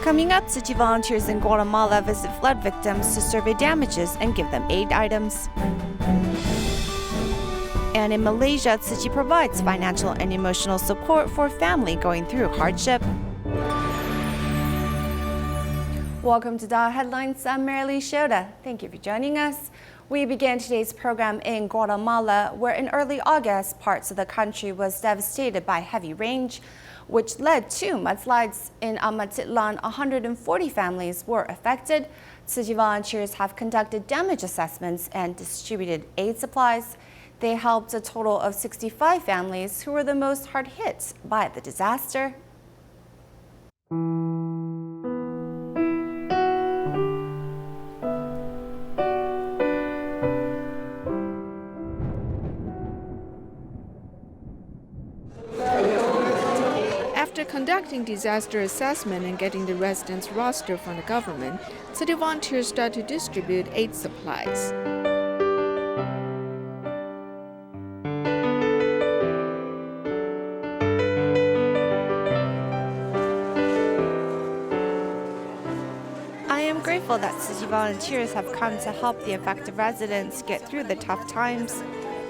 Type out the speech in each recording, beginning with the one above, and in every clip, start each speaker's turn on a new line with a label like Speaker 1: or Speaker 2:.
Speaker 1: Coming up, Tzu Chi volunteers in Guatemala visit flood victims to survey damages and give them aid items. And in Malaysia, Tzu Chi provides financial and emotional support for a family going through hardship. Welcome to DA Headlines. I'm Marilee Shoda. Thank you for joining us. We began today's program in Guatemala, where in early August, parts of the country was devastated by heavy rain, which led to mudslides. In Amatitlán, 140 families were affected. Tzu Chi volunteers have conducted damage assessments and distributed aid supplies. They helped a total of 65 families who were the most hard hit by the disaster.
Speaker 2: After conducting disaster assessment and getting the residents' roster from the government, city volunteers start to distribute aid supplies.
Speaker 1: I am grateful that Tzu Chi volunteers have come to help the affected residents get through the tough times.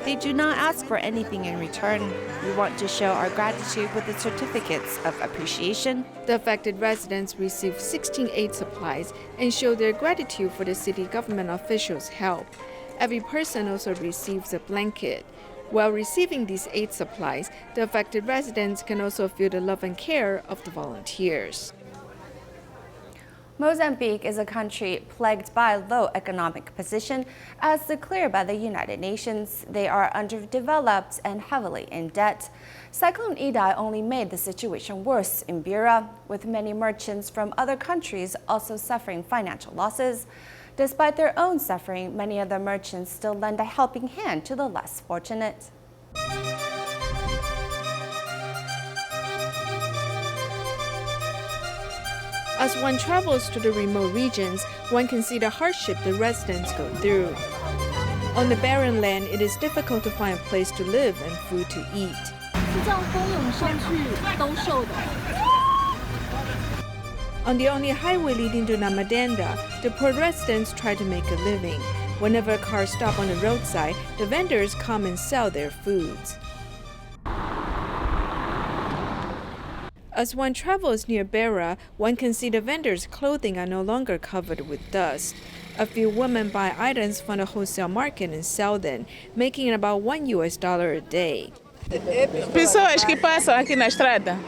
Speaker 1: They do not ask for anything in return. We want to show our gratitude with the certificates of appreciation.
Speaker 2: The affected residents receive 16 aid supplies and show their gratitude for the city government officials' help. Every person also receives a blanket. While receiving these aid supplies, the affected residents can also feel the love and care of the volunteers.
Speaker 1: Mozambique is a country plagued by low economic position. As declared by the United Nations, they are underdeveloped and heavily in debt. Cyclone Idai only made the situation worse in Beira, with many merchants from other countries also suffering financial losses. Despite their own suffering, many of the merchants still lend a helping hand to the less fortunate.
Speaker 2: As one travels to the remote regions, one can see the hardship the residents go through. On the barren land, it is difficult to find a place to live and food to eat. On the only highway leading to Namadenda, the poor residents try to make a living. Whenever cars stop on the roadside, the vendors come and sell their foods. As one travels near Beira, one can see the vendors' clothing are no longer covered with dust. A few women buy items from the wholesale market and sell them, making about $1 a day.
Speaker 3: Pessoas que passam aqui na estrada.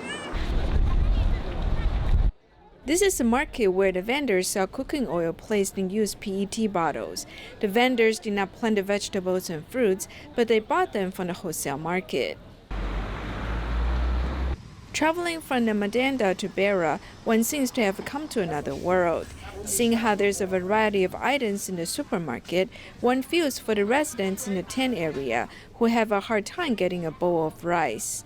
Speaker 2: This is a market where the vendors sell cooking oil placed in used PET bottles. The vendors did not plant the vegetables and fruits, but they bought them from the wholesale market. Traveling from Namadenda to Beira, one seems to have come to another world. Seeing how there's a variety of items in the supermarket, one feels for the residents in the tent area who have a hard time getting a bowl of rice.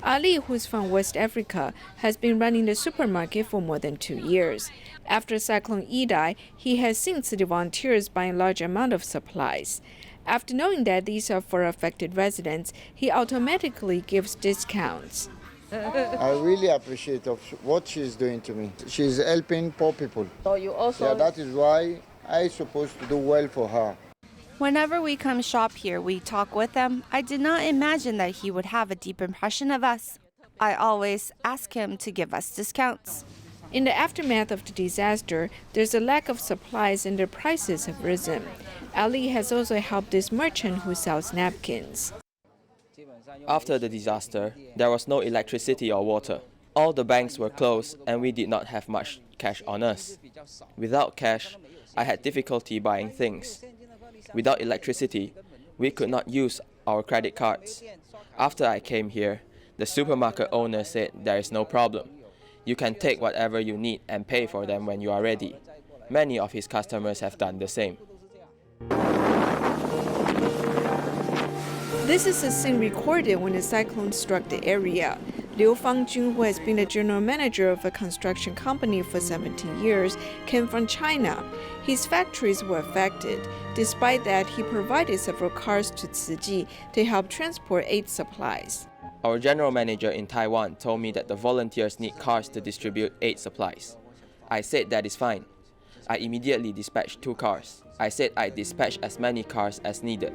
Speaker 2: Ali, who's from West Africa, has been running the supermarket for more than 2 years. After Cyclone Idai, he has seen city volunteers buying large amount of supplies. After knowing that these are for affected residents, he automatically gives discounts.
Speaker 4: I really appreciate what she's doing to me. She's helping poor people.
Speaker 3: So you also...
Speaker 4: Yeah, that is why I'm supposed to do well for her.
Speaker 1: Whenever we come shop here, we talk with him. I did not imagine that he would have a deep impression of us. I always ask him to give us discounts.
Speaker 2: In the aftermath of the disaster, there's a lack of supplies and the prices have risen. Ali has also helped this merchant who sells napkins.
Speaker 5: After the disaster, there was no electricity or water. All the banks were closed and we did not have much cash on us. Without cash, I had difficulty buying things. Without electricity, we could not use our credit cards. After I came here, the supermarket owner said there is no problem. You can take whatever you need and pay for them when you are ready. Many of his customers have done the same.
Speaker 2: This is a scene recorded when the cyclone struck the area. Liu Fangjun, who has been the general manager of a construction company for 17 years, came from China. His factories were affected. Despite that, he provided several cars to Tzu Chi to help transport aid supplies.
Speaker 5: Our general manager in Taiwan told me that the volunteers need cars to distribute aid supplies. I said that is fine. I immediately dispatched 2 cars. I said I'd dispatch as many cars as needed.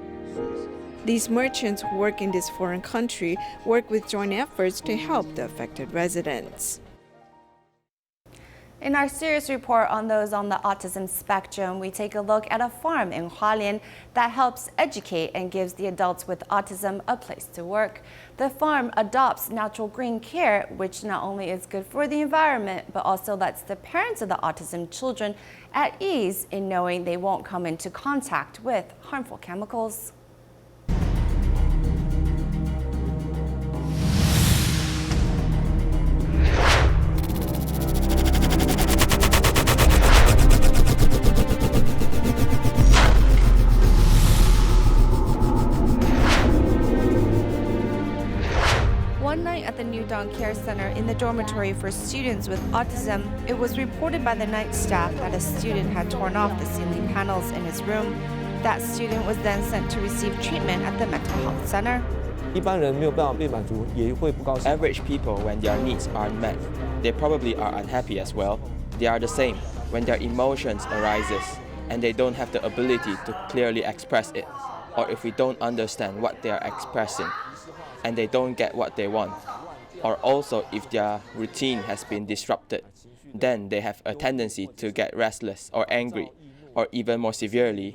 Speaker 2: These merchants who work in this foreign country work with joint efforts to help the affected residents.
Speaker 1: In our series report on those on the autism spectrum, we take a look at a farm in Hualien that helps educate and gives the adults with autism a place to work. The farm adopts natural green care, which not only is good for the environment, but also lets the parents of the autism children at ease in knowing they won't come into contact with harmful chemicals. One night at the New Dawn Care Center in the dormitory for students with autism, it was reported by the night staff that a student had torn off the ceiling panels in his room. That student was then sent to receive treatment at the mental health center.
Speaker 5: Average people, when their needs aren't met, they probably are unhappy as well. They are the same when their emotions arises and they don't have the ability to clearly express it, or if we don't understand what they are expressing and they don't get what they want, or also if their routine has been disrupted, then they have a tendency to get restless or angry, or even more severely,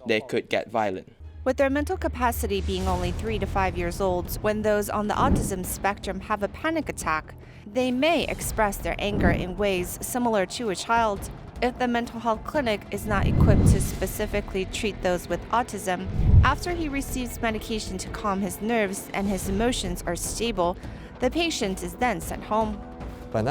Speaker 5: they could get violent.
Speaker 1: With their mental capacity being only 3 to 5 years old, when those on the autism spectrum have a panic attack, they may express their anger in ways similar to a child. If the mental health clinic is not equipped to specifically treat those with autism, after he receives medication to calm his nerves and his emotions are stable, the patient is then sent home.
Speaker 5: The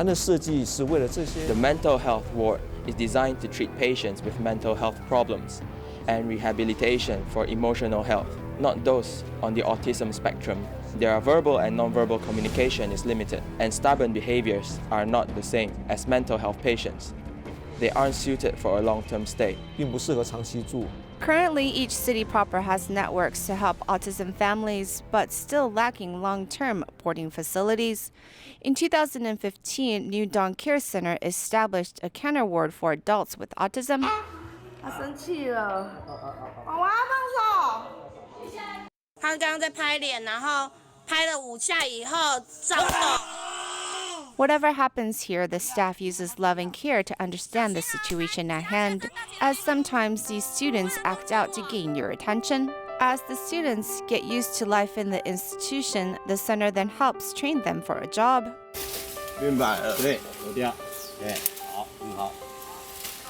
Speaker 5: mental health ward is designed to treat patients with mental health problems and rehabilitation for emotional health, not those on the autism spectrum. Their verbal and nonverbal communication is limited, and stubborn behaviors are not the same as mental health patients. They aren't suited for a long-term stay.
Speaker 1: Currently, each city proper has networks to help autism families, but still lacking long-term boarding facilities. In 2015, New Dawn Care Center established a care ward for adults with autism.
Speaker 6: 他生气了，娃娃放手。他刚刚在拍脸，然后拍了5下以后躁动。
Speaker 1: Whatever happens here, the staff uses love and care to understand the situation at hand, as sometimes these students act out to gain your attention. As the students get used to life in the institution, the center then helps train them for a job.
Speaker 7: 明白了，对，走掉，对，好，很好，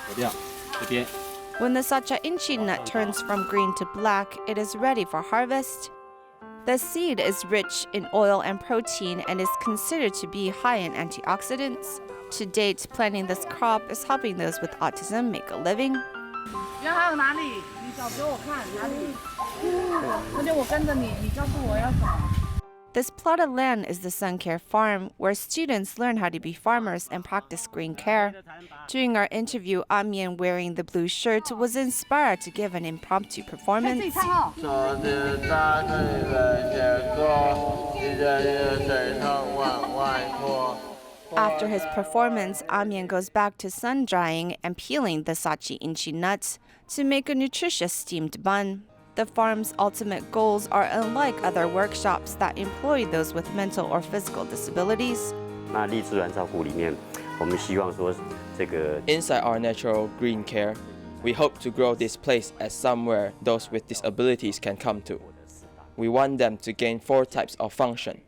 Speaker 7: 走掉，这边。
Speaker 1: When the Tzu Chi nut turns from green to black, it is ready for harvest. The seed is rich in oil and protein and is considered to be high in antioxidants. To date, planting this crop is helping those with autism make a living.
Speaker 3: 然后还有哪里？你找给我看哪里？那就我跟着你，你告诉我要什么。
Speaker 1: This plot of land is the Sun Care Farm, where students learn how to be farmers and practice green care. During our interview, Amian, wearing the blue shirt, was inspired to give an impromptu performance. After his performance, Amian goes back to sun drying and peeling the Tzu Chi nuts to make a nutritious steamed bun. The farm's ultimate goals are unlike other workshops that employ those with mental or physical disabilities.
Speaker 5: Inside our natural green care, we hope to grow this place as somewhere those with disabilities can come to. We want them to gain 4 types of function: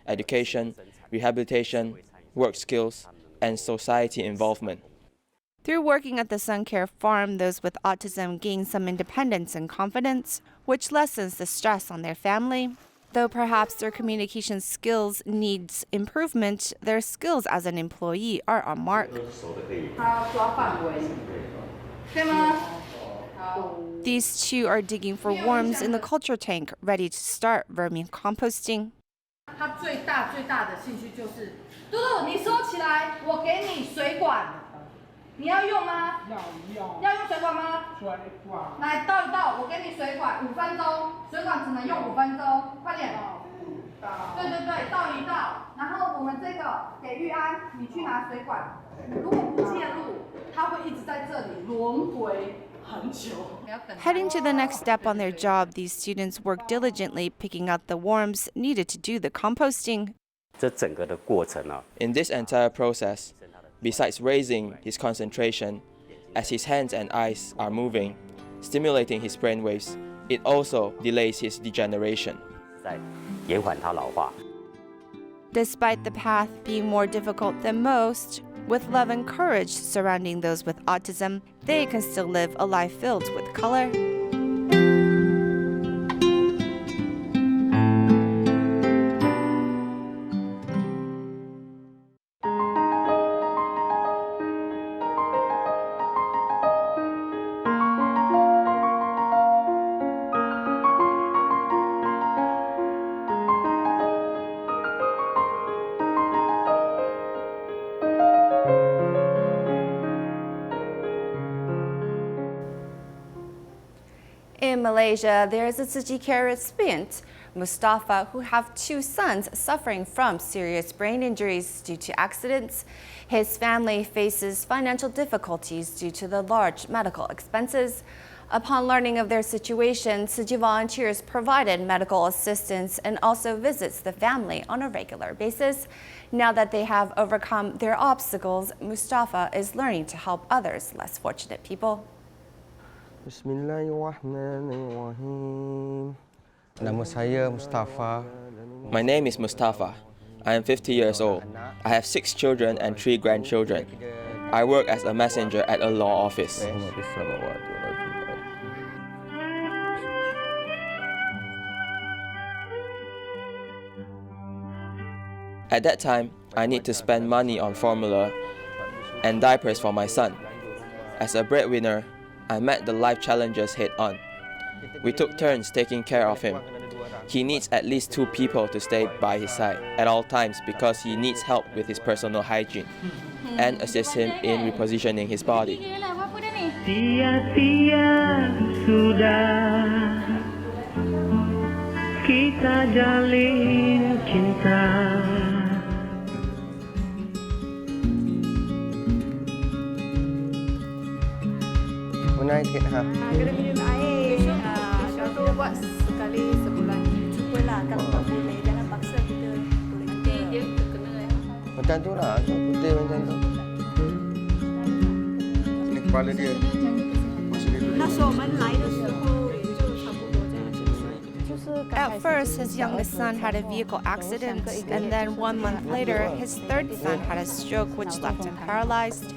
Speaker 5: education, rehabilitation, work skills, and society involvement.
Speaker 1: Through working at the Sun Care Farm, those with autism gain some independence and confidence, which lessens the stress on their family. Though perhaps their communication skills needs improvement, their skills as an employee are on mark. These 2 are digging for worms in the culture tank, ready to start vermicomposting.
Speaker 8: 他最大的兴趣就是，嘟嘟，你收起来，我给你水管。 你要用吗？要用水管吗？水管。来倒一倒，我给你水管，5分钟，水管只能用5分钟，快点。对对对，倒一倒，然后我们这个给玉安，你去拿水管。如果不介入，它会一直在这里轮回很久。
Speaker 1: Heading to the next step on their job, these students work diligently picking out the worms needed to do the composting.
Speaker 9: 这整个的过程啊，
Speaker 5: In this entire process, besides raising his concentration, as his hands and eyes are moving, stimulating his brainwaves, it also delays his degeneration.
Speaker 9: 在延缓它老化。
Speaker 1: Despite the path being more difficult than most, with love and courage surrounding those with autism, they can still live a life filled with color. In Malaysia, there is a Tzu Chi care recipient, Mustafa, who have 2 sons suffering from serious brain injuries due to accidents. His family faces financial difficulties due to the large medical expenses. Upon learning of their situation, Tzu Chi volunteers provided medical assistance and also visits the family on a regular basis. Now that they have overcome their obstacles, Mustafa is learning to help others less fortunate people.
Speaker 10: Bismillahirrahmanirrahim. Nama saya Mustafa.
Speaker 5: My name is Mustafa. I am 50 years old. I have 6 children and 3 grandchildren. I work as a messenger at a law office. At that time, I need to spend money on formula and diapers for my son. As a breadwinner, I met the life challenges head on. We took turns taking care of him. He needs at least 2 people to stay by his side at all times because he needs help with his personal hygiene and assist him in repositioning his body.
Speaker 11: Sia-sia sudah kita jalin cinta.
Speaker 10: Menaikkan ha.
Speaker 8: Kena minum air. Contoh buat sekali sebulan. Cubalah kalau tak boleh. Jangan paksa kita. Nanti dia terkena.
Speaker 10: Macam tu lah, putih macam tu. Ini kepala dia.
Speaker 1: At first, his youngest son had a vehicle accident, and then 1 month later, his 3rd son had a stroke which left him paralyzed.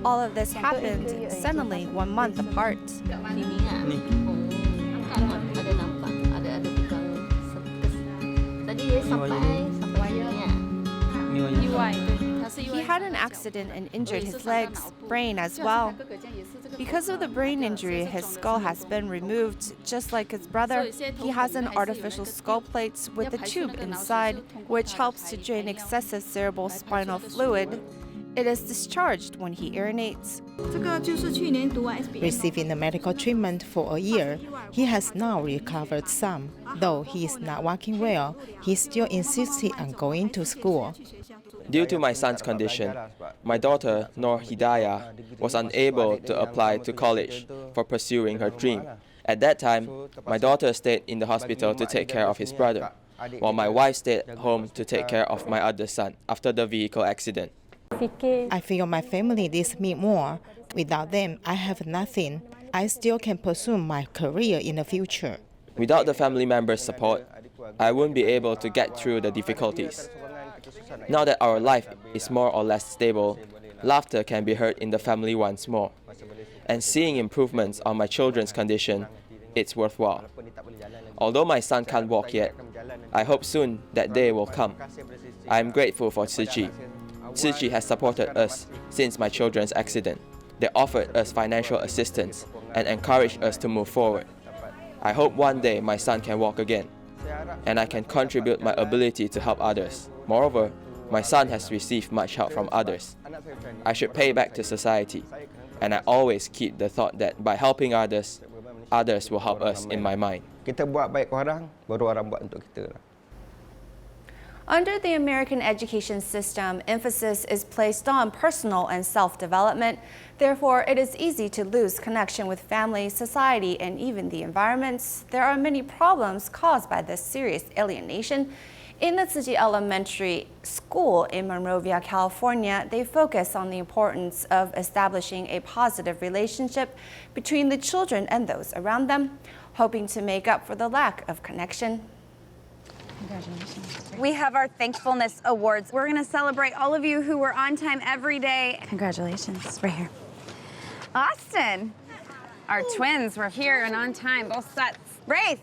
Speaker 1: All of this happened suddenly 1 month apart. He had an accident and injured his legs, brain as well. Because of the brain injury, his skull has been removed. Just like his brother, he has an artificial skull plate with a tube inside, which helps to drain excessive cerebral spinal fluid. It is discharged when he urinates.
Speaker 12: Receiving the medical treatment for a year, he has now recovered some. Though he is not walking well, he still insisted on going to school.
Speaker 5: Due to my son's condition, my daughter, Noor Hidayah, was unable to apply to college for pursuing her dream. At that time, my daughter stayed in the hospital to take care of his brother, while my wife stayed at home to take care of my other son after the vehicle accident.
Speaker 12: I feel my family needs me more. Without them, I have nothing. I still can pursue my career in the future.
Speaker 5: Without the family members' support, I wouldn't be able to get through the difficulties. Now that our life is more or less stable, laughter can be heard in the family once more. And seeing improvements on my children's condition, it's worthwhile. Although my son can't walk yet, I hope soon that day will come. I am grateful for Tzu Chi. Tzu Chi has supported us since my children's accident. They offered us financial assistance and encouraged us to move forward. I hope one day my son can walk again, and I can contribute my ability to help others. Moreover, my son has received much help from others. I should pay back to society, and I always keep the thought that by helping others, others will help us in my mind.
Speaker 10: Kita buat baik ke orang, baru orang buat untuk kita lah.
Speaker 1: Under the American education system, emphasis is placed on personal and self-development. Therefore, it is easy to lose connection with family, society, and even the environments. There are many problems caused by this serious alienation. In the Tzu Chi Elementary School in Monrovia, California, they focus on the importance of establishing a positive relationship between the children and those around them, hoping to make up for the lack of connection.
Speaker 13: Congratulations. We have our Thankfulness Awards. We're going to celebrate all of you who were on time every day. Congratulations. Right here. Austin. Our twins were here and on time, both sets. Wraith.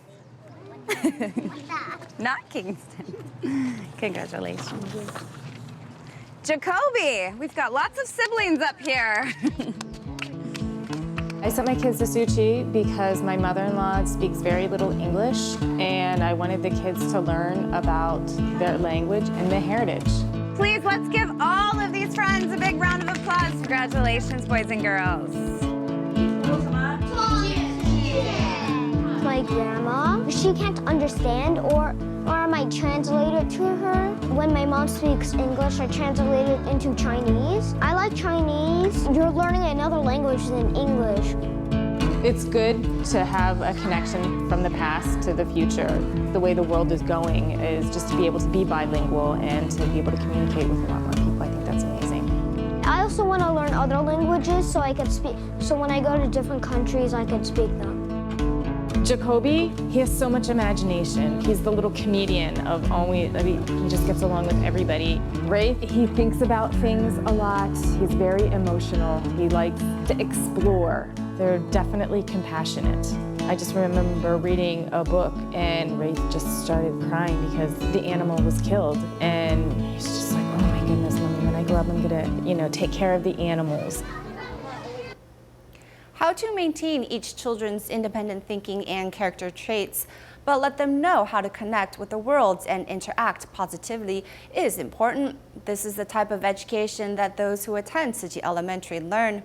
Speaker 13: Not Kingston. Congratulations. Jacoby. We've got lots of siblings up here.
Speaker 14: I sent my kids to Tzu Chi because my mother-in-law speaks very little English, and I wanted the kids to learn about their language and their heritage.
Speaker 13: Please, let's give all of these friends a big round of applause. Congratulations, boys and girls.
Speaker 15: My grandma, she can't understand, or I might translate it to her. When my mom speaks English, I translate it into Chinese. I like Chinese. You're learning another language than English.
Speaker 14: It's good to have a connection from the past to the future. The way the world is going is just to be able to be bilingual and to be able to communicate with a lot more people. I think that's amazing.
Speaker 15: I also want to learn other languages so I could speak. So when I go to different countries, I could speak them.
Speaker 14: Jacoby, he has so much imagination. He's the little comedian of always, he just gets along with everybody. Wraith, he thinks about things a lot. He's very emotional. He likes to explore. They're definitely compassionate. I just remember reading a book and Wraith just started crying because the animal was killed. And he's just like, oh my goodness, Mommy, when I grow up, I'm gonna, take care of the animals.
Speaker 1: How to maintain each children's independent thinking and character traits, but let them know how to connect with the world and interact positively is important. This is the type of education that those who attend Tzu Chi Elementary learn.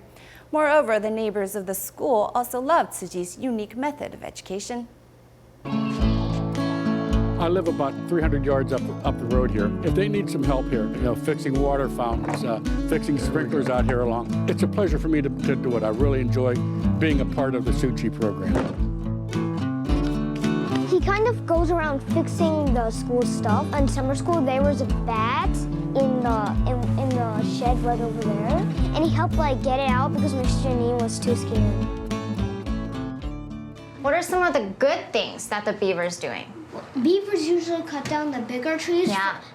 Speaker 1: Moreover, the neighbors of the school also love Tzu Chi's unique method of education.
Speaker 16: I live about 300 yards up the road here. If they need some help here, fixing water fountains, fixing sprinklers out here along, it's a pleasure for me to do it. I really enjoy being a part of the Tzu Chi program.
Speaker 15: He kind of goes around fixing the school stuff. In summer school, there was a bat in the shed right over there, and he helped get it out because Miss Janine was too scared.
Speaker 17: What are some of the good things that the beaver's doing?
Speaker 15: Beavers usually cut down the bigger trees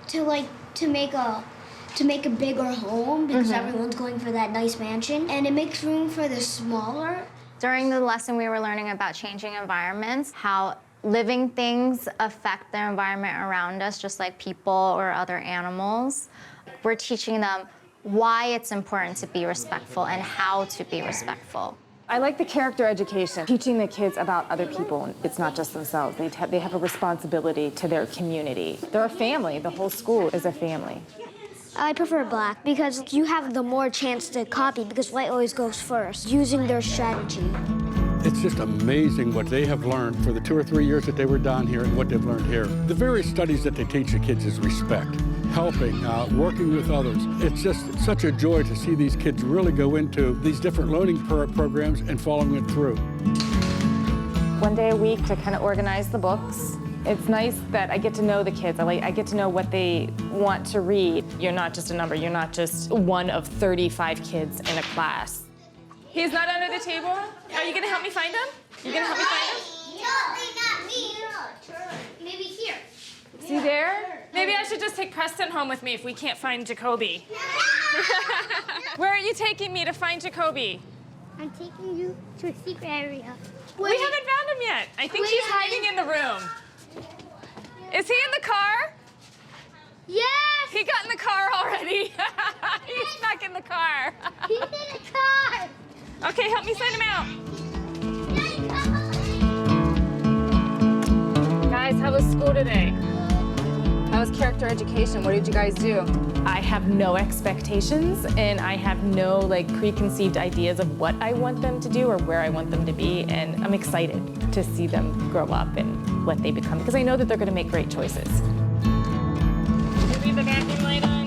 Speaker 15: to make a bigger home because everyone's going for that nice mansion, and it makes room for the smaller.
Speaker 17: During the lesson, we were learning about changing environments, how living things affect the environment around us, just like people or other animals. We're teaching them why it's important to be respectful and how to be respectful.
Speaker 14: I like the character education, teaching the kids about other people. It's not just themselves. They have a responsibility to their community. They're a family. The whole school is a family.
Speaker 15: I prefer black because you have the more chance to copy because white always goes first, using their strategy.
Speaker 16: It's just amazing what they have learned for the 2 or 3 years that they were down here and what they've learned here. The various studies that they teach the kids is respect, helping, working with others. It's just such a joy to see these kids really go into these different learning programs and following it through.
Speaker 14: One day a week to kind of organize the books. It's nice that I get to know the kids. I get to know what they want to read. You're not just a number. You're not just one of 35 kids in a class.
Speaker 18: He's not under the table? Are you going to help me find him? You going to help me find him?
Speaker 15: No, not me. Maybe here.
Speaker 18: Is he there? Maybe I should just take Preston home with me if we can't find Jacoby. Where are you taking me to find Jacoby?
Speaker 15: I'm taking you to a secret area.
Speaker 18: We haven't found him yet. I think he's hiding in the room. Is he in the car?
Speaker 15: Yes!
Speaker 18: He got in the car already. He's back in the car.
Speaker 15: He's in the car!
Speaker 18: Okay, help me send him out.
Speaker 14: Guys, how was school today? How was character education? What did you guys do? I have no expectations, and I have no preconceived ideas of what I want them to do or where I want them to be, and I'm excited to see them grow up and what they become, because I know that they're going to make great choices.
Speaker 18: leave the vacuum light on?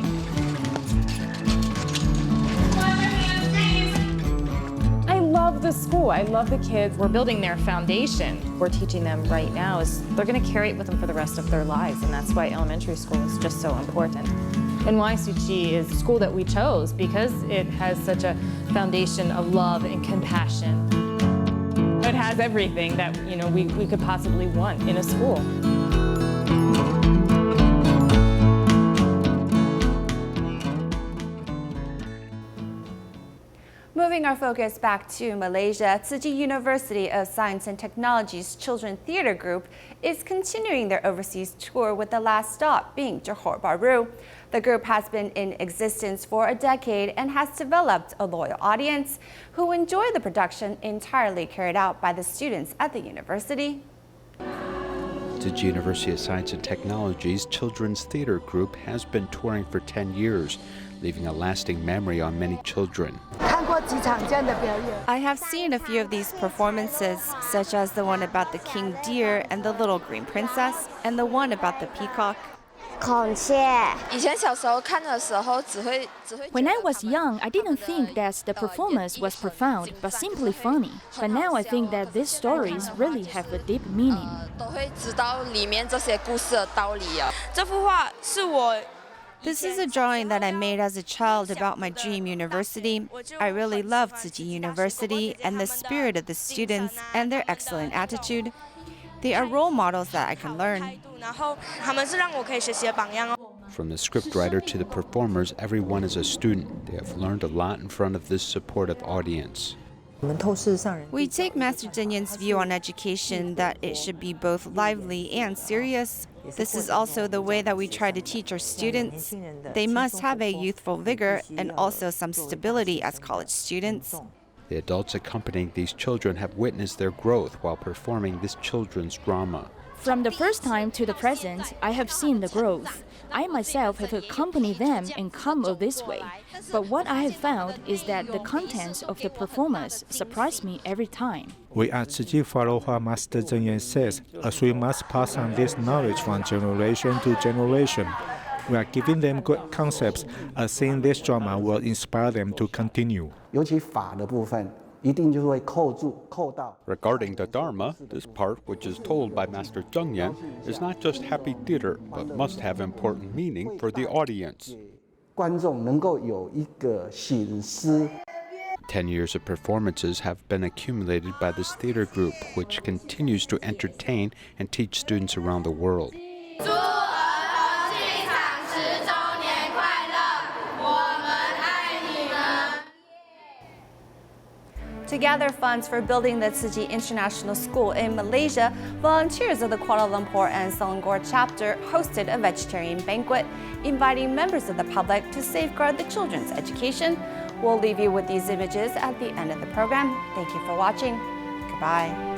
Speaker 18: I love the school. I love the kids. We're building their foundation. We're teaching them right now is they're going to carry it with them for the rest of their lives, and that's why elementary school is just so important. And why Tzu Chi is the school that we chose, because it has such a foundation of love and compassion. It has everything that we could possibly want in a school.
Speaker 1: Moving our focus back to Malaysia, Tzu Chi University of Science and Technology's Children Theatre Group is continuing their overseas tour, with the last stop being Johor Bahru. The group has been in existence for a decade and has developed a loyal audience who enjoy the production entirely carried out by the students at the university.
Speaker 19: Tzu Chi University of Science and Technology's Children's Theatre Group has been touring for 10 years, leaving a lasting memory on many children.
Speaker 1: I have seen a few of these performances, such as the one about the king deer and the little green princess, and the one about the peacock.
Speaker 20: When I was young, I didn't think that the performance was profound, but simply funny. But now I think that these stories really have a deep meaning.
Speaker 1: This is a drawing that I made as a child about my dream university. I really love Tzu Chi University and the spirit of the students and their excellent attitude. They are role models that I can learn.
Speaker 19: From the scriptwriter to the performers, everyone is a student. They have learned a lot in front of this supportive audience.
Speaker 1: We take Master Zhen Yan's view on education that it should be both lively and serious. This is also the way that we try to teach our students. They must have a youthful vigor and also some stability as college students.
Speaker 19: The adults accompanying these children have witnessed their growth while performing this children's drama.
Speaker 20: From the first time to the present, I have seen the growth. I myself have accompanied them and come this way. But what I have found is that the contents of the performance surprise me every time.
Speaker 21: We at Tzu Chi follow what Master Zhen Yan says, as we must pass on this knowledge from generation to generation. We are giving them good concepts, as seeing this drama will inspire them to continue.
Speaker 19: Regarding the Dharma, this part, which is told by Master Zhen Yan, is not just happy theater, but must have important meaning for the audience. 10 years of performances have been accumulated by this theater group, which continues to entertain and teach students around the world.
Speaker 1: To gather funds for building the Tzu Chi International School in Malaysia, volunteers of the Kuala Lumpur and Selangor chapter hosted a vegetarian banquet, inviting members of the public to safeguard the children's education. We'll leave you with these images at the end of the program. Thank you for watching. Goodbye.